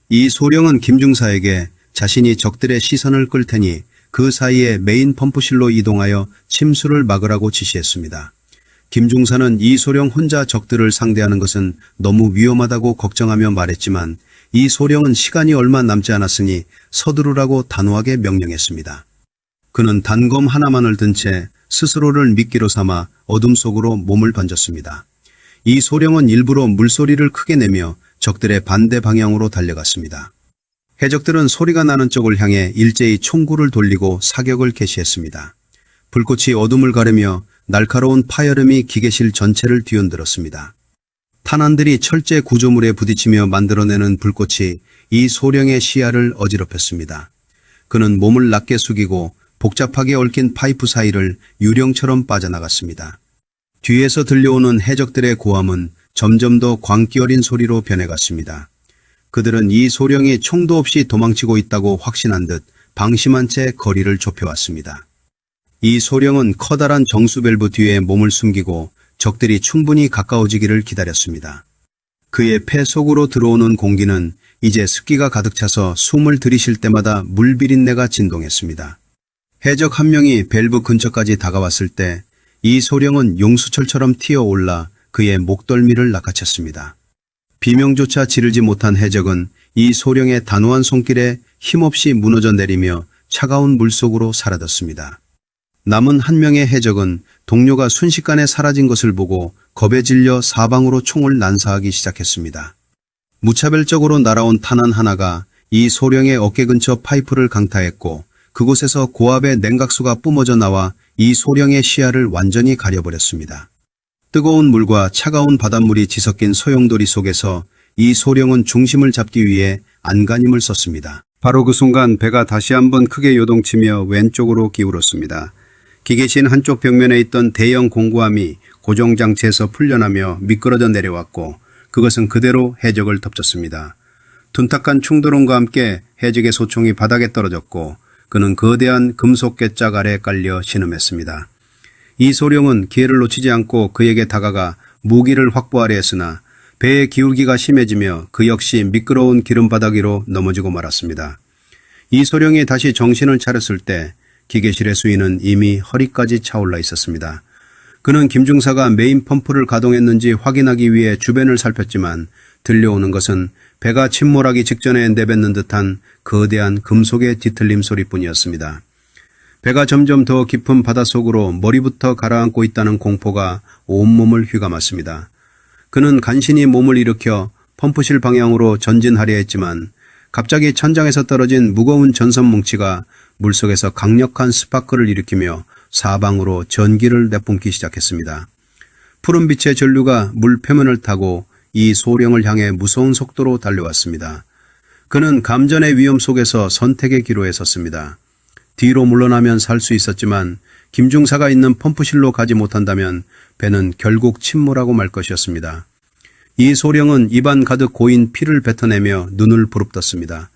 이 소령은 김중사에게 자신이 적들의 시선을 끌 테니 그 사이에 메인 펌프실로 이동하여 침수를 막으라고 지시했습니다. 김중사는 이 소령 혼자 적들을 상대하는 것은 너무 위험하다고 걱정하며 말했지만 이 소령은 시간이 얼마 남지 않았으니 서두르라고 단호하게 명령했습니다. 그는 단검 하나만을 든 채 스스로를 미끼로 삼아 어둠 속으로 몸을 던졌습니다. 이 소령은 일부러 물소리를 크게 내며 적들의 반대 방향으로 달려갔습니다. 해적들은 소리가 나는 쪽을 향해 일제히 총구를 돌리고 사격을 개시했습니다. 불꽃이 어둠을 가르며 날카로운 파열음이 기계실 전체를 뒤흔들었습니다. 탄환들이 철제 구조물에 부딪히며 만들어내는 불꽃이 이 소령의 시야를 어지럽혔습니다. 그는 몸을 낮게 숙이고 복잡하게 얽힌 파이프 사이를 유령처럼 빠져나갔습니다. 뒤에서 들려오는 해적들의 고함은 점점 더 광기 어린 소리로 변해갔습니다. 그들은 이 소령이 총도 없이 도망치고 있다고 확신한 듯 방심한 채 거리를 좁혀왔습니다. 이 소령은 커다란 정수 밸브 뒤에 몸을 숨기고 적들이 충분히 가까워지기를 기다렸습니다. 그의 폐 속으로 들어오는 공기는 이제 습기가 가득 차서 숨을 들이쉴 때마다 물비린내가 진동했습니다. 해적 한 명이 밸브 근처까지 다가왔을 때 이 소령은 용수철처럼 튀어올라 그의 목덜미를 낚아챘습니다. 비명조차 지르지 못한 해적은 이 소령의 단호한 손길에 힘없이 무너져 내리며 차가운 물속으로 사라졌습니다. 남은 한 명의 해적은 동료가 순식간에 사라진 것을 보고 겁에 질려 사방으로 총을 난사하기 시작했습니다. 무차별적으로 날아온 탄환 하나가 이 소령의 어깨 근처 파이프를 강타했고 그곳에서 고압의 냉각수가 뿜어져 나와 이 소령의 시야를 완전히 가려버렸습니다. 뜨거운 물과 차가운 바닷물이 뒤섞인 소용돌이 속에서 이 소령은 중심을 잡기 위해 안간힘을 썼습니다. 바로 그 순간 배가 다시 한번 크게 요동치며 왼쪽으로 기울었습니다. 기계신 한쪽 벽면에 있던 대형 공구함이 고정장치에서 풀려나며 미끄러져 내려왔고 그것은 그대로 해적을 덮쳤습니다. 둔탁한 충돌음과 함께 해적의 소총이 바닥에 떨어졌고 그는 거대한 금속 괴짝 아래에 깔려 신음했습니다. 이 소령은 기회를 놓치지 않고 그에게 다가가 무기를 확보하려 했으나 배의 기울기가 심해지며 그 역시 미끄러운 기름바닥 위로 넘어지고 말았습니다. 이 소령이 다시 정신을 차렸을 때 기계실의 수위는 이미 허리까지 차올라 있었습니다. 그는 김중사가 메인 펌프를 가동했는지 확인하기 위해 주변을 살폈지만 들려오는 것은 배가 침몰하기 직전에 내뱉는 듯한 거대한 금속의 뒤틀림 소리뿐이었습니다. 배가 점점 더 깊은 바닷속으로 머리부터 가라앉고 있다는 공포가 온몸을 휘감았습니다. 그는 간신히 몸을 일으켜 펌프실 방향으로 전진하려 했지만 갑자기 천장에서 떨어진 무거운 전선 뭉치가 물속에서 강력한 스파크를 일으키며 사방으로 전기를 내뿜기 시작했습니다. 푸른 빛의 전류가 물 표면을 타고 이 소령을 향해 무서운 속도로 달려왔습니다. 그는 감전의 위험 속에서 선택의 기로에 섰습니다. 뒤로 물러나면 살 수 있었지만 김중사가 있는 펌프실로 가지 못한다면 배는 결국 침몰하고 말 것이었습니다. 이 소령은 입안 가득 고인 피를 뱉어내며 눈을 부릅떴습니다.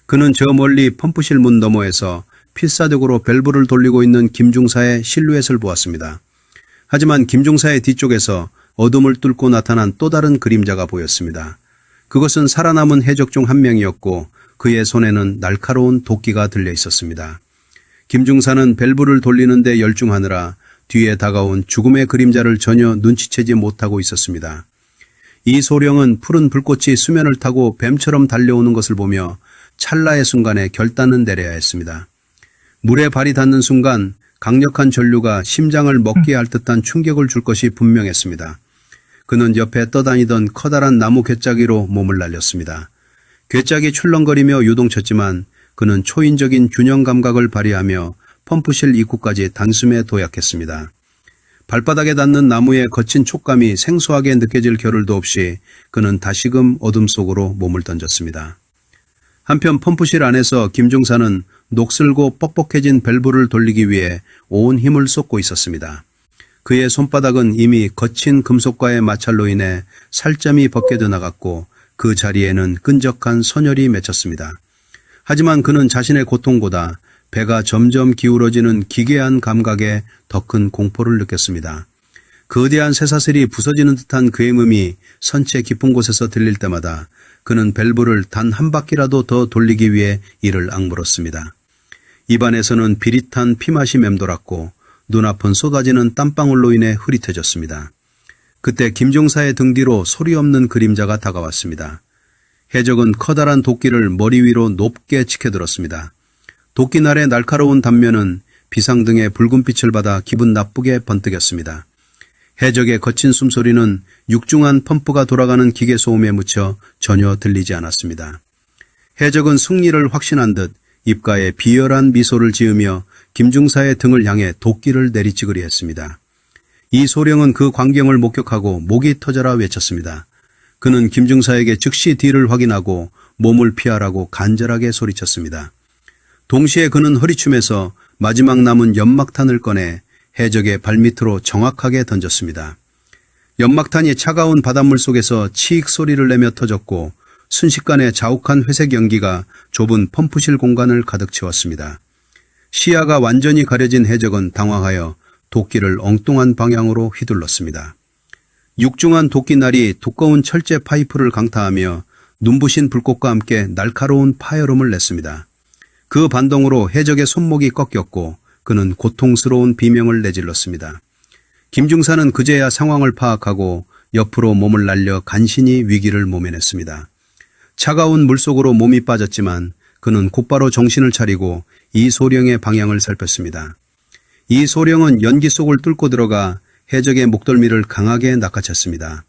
그는 저 멀리 펌프실 문 너머에서 필사적으로 밸브를 돌리고 있는 김중사의 실루엣을 보았습니다. 하지만 김중사의 뒤쪽에서 어둠을 뚫고 나타난 또 다른 그림자가 보였습니다. 그것은 살아남은 해적 중 한 명이었고 그의 손에는 날카로운 도끼가 들려 있었습니다. 김중사는 밸브를 돌리는 데 열중하느라 뒤에 다가온 죽음의 그림자를 전혀 눈치채지 못하고 있었습니다. 이 소령은 푸른 불꽃이 수면을 타고 뱀처럼 달려오는 것을 보며 찰나의 순간에 결단은 내려야 했습니다. 물에 발이 닿는 순간 강력한 전류가 심장을 먹게 할 듯한 충격을 줄 것이 분명했습니다. 그는 옆에 떠다니던 커다란 나무 괴짜기로 몸을 날렸습니다. 괴짝이 출렁거리며 요동쳤지만 그는 초인적인 균형 감각을 발휘하며 펌프실 입구까지 단숨에 도약했습니다. 발바닥에 닿는 나무의 거친 촉감이 생소하게 느껴질 겨를도 없이 그는 다시금 어둠 속으로 몸을 던졌습니다. 한편 펌프실 안에서 김중사는 녹슬고 뻑뻑해진 밸브를 돌리기 위해 온 힘을 쏟고 있었습니다. 그의 손바닥은 이미 거친 금속과의 마찰로 인해 살점이 벗겨져 나갔고 그 자리에는 끈적한 선혈이 맺혔습니다. 하지만 그는 자신의 고통보다 배가 점점 기울어지는 기괴한 감각에 더 큰 공포를 느꼈습니다. 거대한 쇠사슬이 부서지는 듯한 그 행음이 선체 깊은 곳에서 들릴 때마다 그는 밸브를 단 한 바퀴라도 더 돌리기 위해 이를 악물었습니다. 입안에서는 비릿한 피맛이 맴돌았고 눈앞은 쏟아지는 땀방울로 인해 흐릿해졌습니다. 그때 김중사의 등 뒤로 소리 없는 그림자가 다가왔습니다. 해적은 커다란 도끼를 머리 위로 높게 치켜들었습니다. 도끼날의 날카로운 단면은 비상등의 붉은 빛을 받아 기분 나쁘게 번뜩였습니다. 해적의 거친 숨소리는 육중한 펌프가 돌아가는 기계 소음에 묻혀 전혀 들리지 않았습니다. 해적은 승리를 확신한 듯 입가에 비열한 미소를 지으며 김중사의 등을 향해 도끼를 내리찌그리 했습니다. 이 소령은 그 광경을 목격하고 목이 터져라 외쳤습니다. 그는 김중사에게 즉시 뒤를 확인하고 몸을 피하라고 간절하게 소리쳤습니다. 동시에 그는 허리춤에서 마지막 남은 연막탄을 꺼내 해적의 발밑으로 정확하게 던졌습니다. 연막탄이 차가운 바닷물 속에서 치익 소리를 내며 터졌고 순식간에 자욱한 회색 연기가 좁은 펌프실 공간을 가득 채웠습니다. 시야가 완전히 가려진 해적은 당황하여 도끼를 엉뚱한 방향으로 휘둘렀습니다. 육중한 도끼날이 두꺼운 철제 파이프를 강타하며 눈부신 불꽃과 함께 날카로운 파열음을 냈습니다. 그 반동으로 해적의 손목이 꺾였고 그는 고통스러운 비명을 내질렀습니다. 김중사는 그제야 상황을 파악하고 옆으로 몸을 날려 간신히 위기를 모면했습니다. 차가운 물속으로 몸이 빠졌지만 그는 곧바로 정신을 차리고 이소령의 방향을 살폈습니다. 이소령은 연기 속을 뚫고 들어가 해적의 목덜미를 강하게 낚아챘습니다.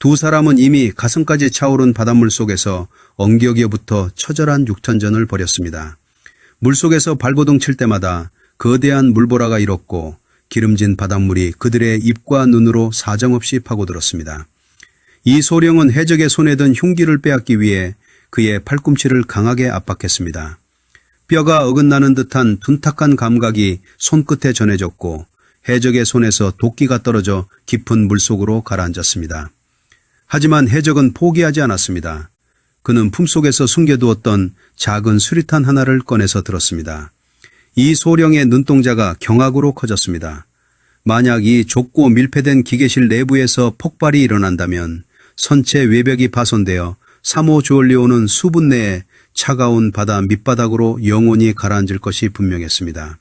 두 사람은 이미 가슴까지 차오른 바닷물 속에서 엉겨겨부터 처절한 육탄전을 벌였습니다. 물속에서 발버둥 칠 때마다 거대한 물보라가 일었고 기름진 바닷물이 그들의 입과 눈으로 사정없이 파고들었습니다. 이소령은 해적의 손에 든 흉기를 빼앗기 위해 그의 팔꿈치를 강하게 압박했습니다. 뼈가 어긋나는 듯한 둔탁한 감각이 손끝에 전해졌고 해적의 손에서 도끼가 떨어져 깊은 물속으로 가라앉았습니다. 하지만 해적은 포기하지 않았습니다. 그는 품속에서 숨겨두었던 작은 수리탄 하나를 꺼내서 들었습니다. 이소령의 눈동자가 경악으로 커졌습니다. 만약 이 좁고 밀폐된 기계실 내부에서 폭발이 일어난다면 선체 외벽이 파손되어 사모 주얼리오는 수분 내에 차가운 바다 밑바닥으로 영원히 가라앉을 것이 분명했습니다.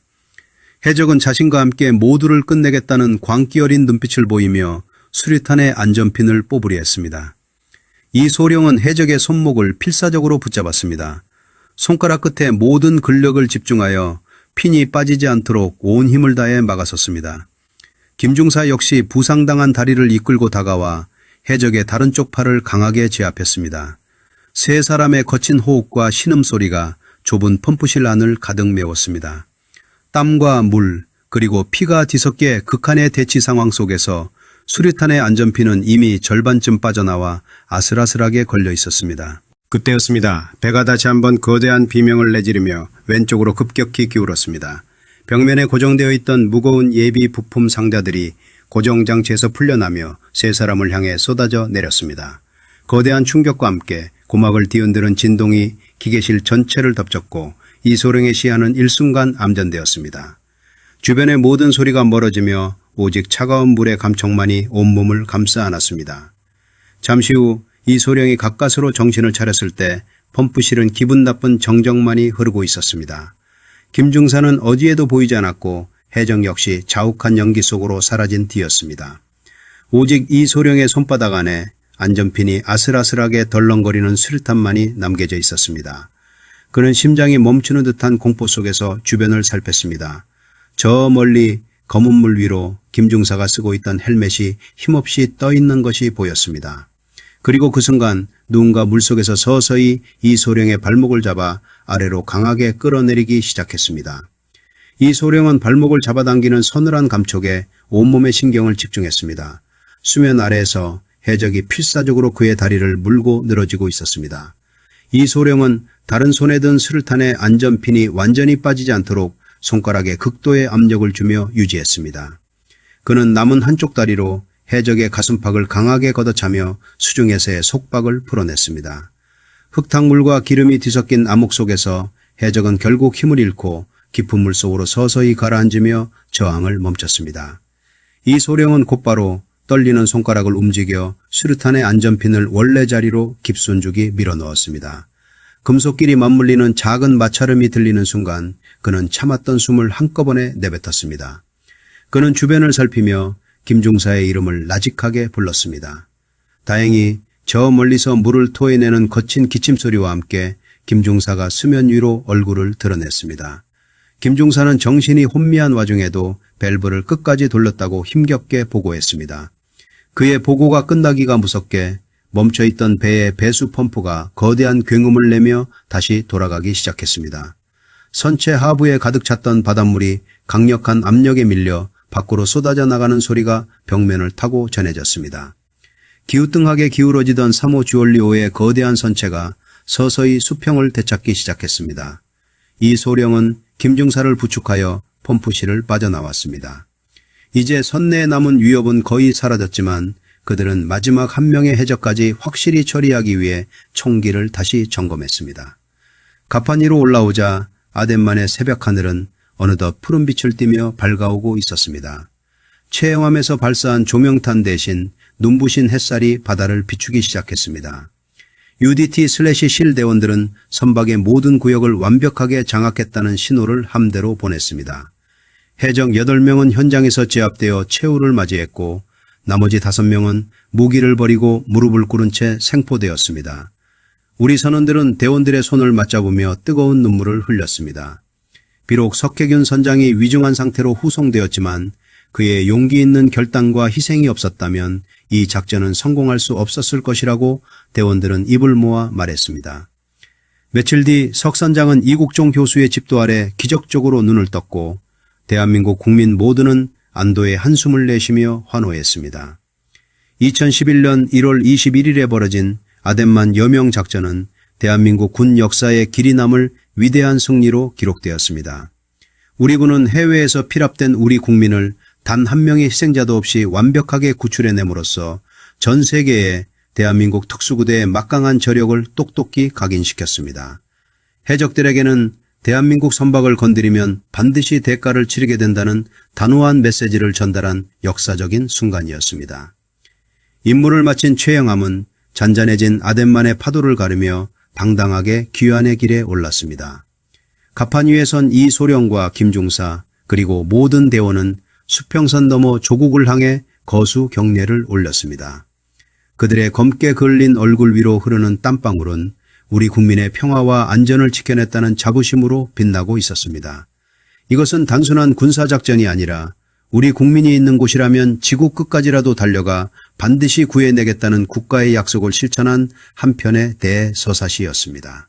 해적은 자신과 함께 모두를 끝내겠다는 광기 어린 눈빛을 보이며 수리탄의 안전핀을 뽑으려 했습니다. 이소령은 해적의 손목을 필사적으로 붙잡았습니다. 손가락 끝에 모든 근력을 집중하여 핀이 빠지지 않도록 온 힘을 다해 막아섰습니다. 김중사 역시 부상당한 다리를 이끌고 다가와 해적의 다른 쪽 팔을 강하게 제압했습니다. 세 사람의 거친 호흡과 신음소리가 좁은 펌프실 안을 가득 메웠습니다. 땀과 물 그리고 피가 뒤섞여 극한의 대치 상황 속에서 수리탄의 안전핀은 이미 절반쯤 빠져나와 아슬아슬하게 걸려 있었습니다. 그때였습니다. 배가 다시 한번 거대한 비명을 내지르며 왼쪽으로 급격히 기울었습니다. 벽면에 고정되어 있던 무거운 예비 부품 상자들이 고정장치에서 풀려나며 세 사람을 향해 쏟아져 내렸습니다. 거대한 충격과 함께 고막을 뒤흔드는 진동이 기계실 전체를 덮쳤고 이소령의 시야는 일순간 암전되었습니다. 주변의 모든 소리가 멀어지며 오직 차가운 물의 감촉만이 온몸을 감싸 안았습니다. 잠시 후 이소령이 가까스로 정신을 차렸을 때 펌프실은 기분 나쁜 정적만이 흐르고 있었습니다. 김중사는 어디에도 보이지 않았고 해적 역시 자욱한 연기 속으로 사라진 뒤였습니다. 오직 이소령의 손바닥 안에 안전핀이 아슬아슬하게 덜렁거리는 수류탄만이 남겨져 있었습니다. 그는 심장이 멈추는 듯한 공포 속에서 주변을 살폈습니다. 저 멀리 검은 물 위로 김중사가 쓰고 있던 헬멧이 힘없이 떠 있는 것이 보였습니다. 그리고 그 순간 누군가 물속에서 서서히 이소령의 발목을 잡아 아래로 강하게 끌어내리기 시작했습니다. 이소령은 발목을 잡아당기는 서늘한 감촉에 온몸의 신경을 집중했습니다. 수면 아래에서 해적이 필사적으로 그의 다리를 물고 늘어지고 있었습니다. 이소령은 다른 손에 든 수류탄의 안전핀이 완전히 빠지지 않도록 손가락에 극도의 압력을 주며 유지했습니다. 그는 남은 한쪽 다리로 해적의 가슴팍을 강하게 걷어차며 수중에서의 속박을 풀어냈습니다. 흙탕물과 기름이 뒤섞인 암흑 속에서 해적은 결국 힘을 잃고 깊은 물속으로 서서히 가라앉으며 저항을 멈췄습니다. 이소령은 곧바로 떨리는 손가락을 움직여 수류탄의 안전핀을 원래 자리로 깊순죽이 밀어넣었습니다. 금속끼리 맞물리는 작은 마찰음이 들리는 순간 그는 참았던 숨을 한꺼번에 내뱉었습니다. 그는 주변을 살피며 김중사의 이름을 나직하게 불렀습니다. 다행히 저 멀리서 물을 토해내는 거친 기침소리와 함께 김중사가 수면 위로 얼굴을 드러냈습니다. 김중사는 정신이 혼미한 와중에도 밸브를 끝까지 돌렸다고 힘겹게 보고했습니다. 그의 보고가 끝나기가 무섭게 멈춰있던 배의 배수 펌프가 거대한 굉음을 내며 다시 돌아가기 시작했습니다. 선체 하부에 가득 찼던 바닷물이 강력한 압력에 밀려 밖으로 쏟아져 나가는 소리가 벽면을 타고 전해졌습니다. 기우뚱하게 기울어지던 사모 주얼리오의 거대한 선체가 서서히 수평을 되찾기 시작했습니다. 이소령은 김중사를 부축하여 펌프실을 빠져나왔습니다. 이제 선내에 남은 위협은 거의 사라졌지만 그들은 마지막 한 명의 해적까지 확실히 처리하기 위해 총기를 다시 점검했습니다. 가판 위로 올라오자 아덴만의 새벽 하늘은 어느덧 푸른빛을 띠며 밝아오고 있었습니다. 체험함에서 발사한 조명탄 대신 눈부신 햇살이 바다를 비추기 시작했습니다. UDT/실 대원들은 선박의 모든 구역을 완벽하게 장악했다는 신호를 함대로 보냈습니다. 해적 8명은 현장에서 제압되어 최후를 맞이했고 나머지 5명은 무기를 버리고 무릎을 꿇은 채 생포되었습니다. 우리 선원들은 대원들의 손을 맞잡으며 뜨거운 눈물을 흘렸습니다. 비록 석혜균 선장이 위중한 상태로 후송되었지만 그의 용기 있는 결단과 희생이 없었다면 이 작전은 성공할 수 없었을 것이라고 대원들은 입을 모아 말했습니다. 며칠 뒤 석 선장은 이국종 교수의 집도 아래 기적적으로 눈을 떴고 대한민국 국민 모두는 안도의 한숨을 내쉬며 환호했습니다. 2011년 1월 21일에 벌어진 아덴만 여명 작전은 대한민국 군 역사에 길이 남을 위대한 승리로 기록되었습니다. 우리 군은 해외에서 피랍된 우리 국민을 단 한 명의 희생자도 없이 완벽하게 구출해냄으로써 전 세계에 대한민국 특수부대의 막강한 저력을 똑똑히 각인시켰습니다. 해적들에게는 대한민국 선박을 건드리면 반드시 대가를 치르게 된다는 단호한 메시지를 전달한 역사적인 순간이었습니다. 임무를 마친 최영함은 잔잔해진 아덴만의 파도를 가르며 당당하게 귀환의 길에 올랐습니다. 가판 위에 선 이소령과 김중사 그리고 모든 대원은 수평선 너머 조국을 향해 거수 경례를 올렸습니다. 그들의 검게 그을린 얼굴 위로 흐르는 땀방울은 우리 국민의 평화와 안전을 지켜냈다는 자부심으로 빛나고 있었습니다. 이것은 단순한 군사작전이 아니라 우리 국민이 있는 곳이라면 지구 끝까지라도 달려가 반드시 구해내겠다는 국가의 약속을 실천한 한편의 대서사시였습니다.